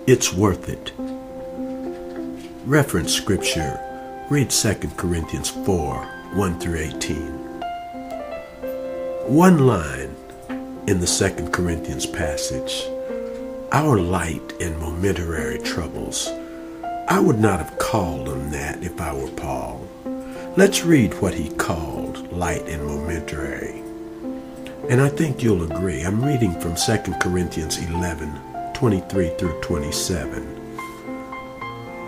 It's worth it. Reference scripture. Read 2 Corinthians 4, 1 through 18. One line in the 2 Corinthians passage. Our light and momentary troubles. I would not have called them that if I were Paul. Let's read what he called light and momentary. And I think you'll agree. I'm reading from 2 Corinthians 11, 23 through 27.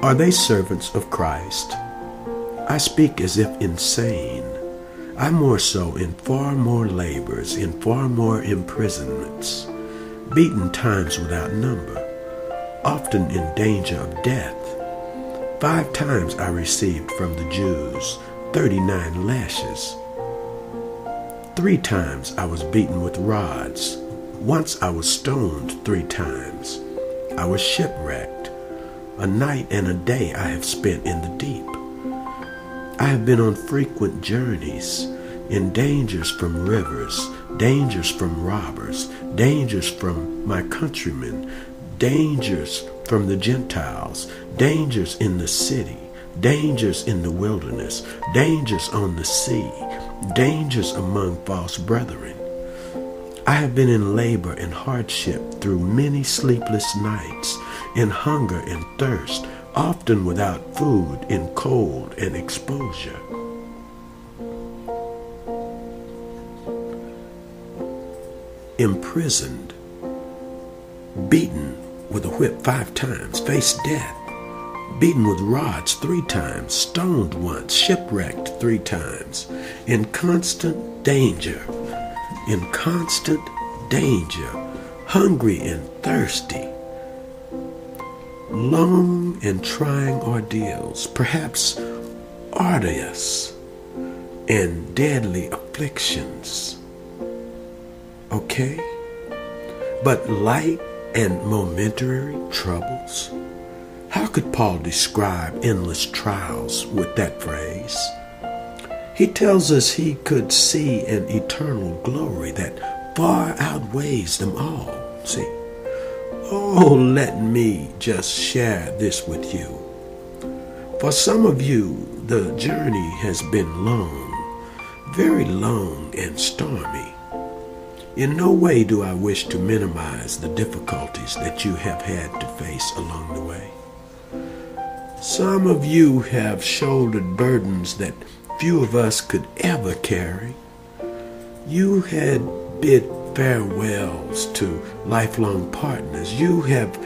Are they servants of Christ? I speak as if insane. I more so in far more labors, in far more imprisonments, beaten times without number, often in danger of death. 5 times I received from the Jews 39 lashes. 3 times I was beaten with rods. Once I was stoned 3 times. I was shipwrecked. A night and a day I have spent in the deep. I have been on frequent journeys, in dangers from rivers, dangers from robbers, dangers from my countrymen, dangers from the Gentiles, dangers in the city, dangers in the wilderness, dangers on the sea, dangers among false brethren. I have been in labor and hardship through many sleepless nights, in hunger and thirst, often without food, in cold and exposure. Imprisoned, beaten with a whip 5 times, faced death, beaten with rods 3 times, stoned once, shipwrecked 3 times, in constant danger, hungry and thirsty, long and trying ordeals, perhaps arduous and deadly afflictions. Okay? But light and momentary troubles? How could Paul describe endless trials with that phrase? He tells us he could see an eternal glory that far outweighs them all. See? Oh, let me just share this with you. For some of you, the journey has been long, very long and stormy. In no way do I wish to minimize the difficulties that you have had to face along the way. Some of you have shouldered burdens that few of us could ever carry. You had bid farewells to lifelong partners. You have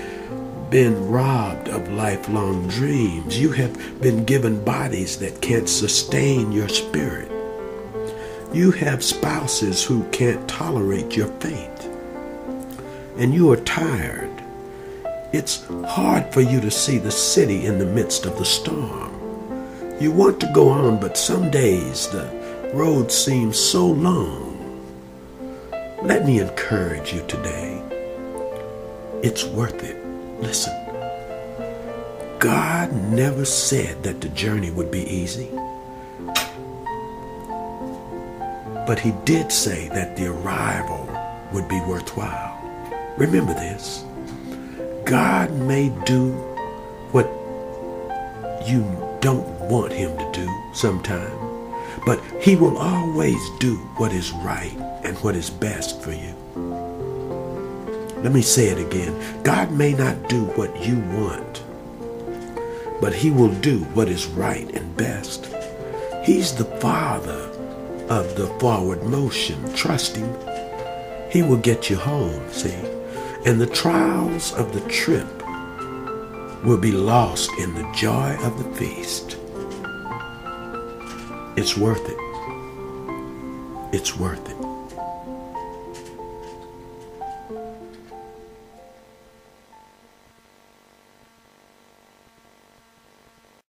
been robbed of lifelong dreams. You have been given bodies that can't sustain your spirit. You have spouses who can't tolerate your faith. And you are tired. It's hard for you to see the city in the midst of the storm. You want to go on, but some days the road seems so long. Let me encourage you today. It's worth it. Listen. God never said that the journey would be easy. But he did say that the arrival would be worthwhile. Remember this. God may do what you don't want him to do sometime, but he will always do what is right and what is best for you. Let me say it again. God may not do what you want, but he will do what is right and best. He's the Father of the forward motion. Trust him. He will get you home, see? And the trials of the trip will be lost in the joy of the feast. It's worth it. It's worth it.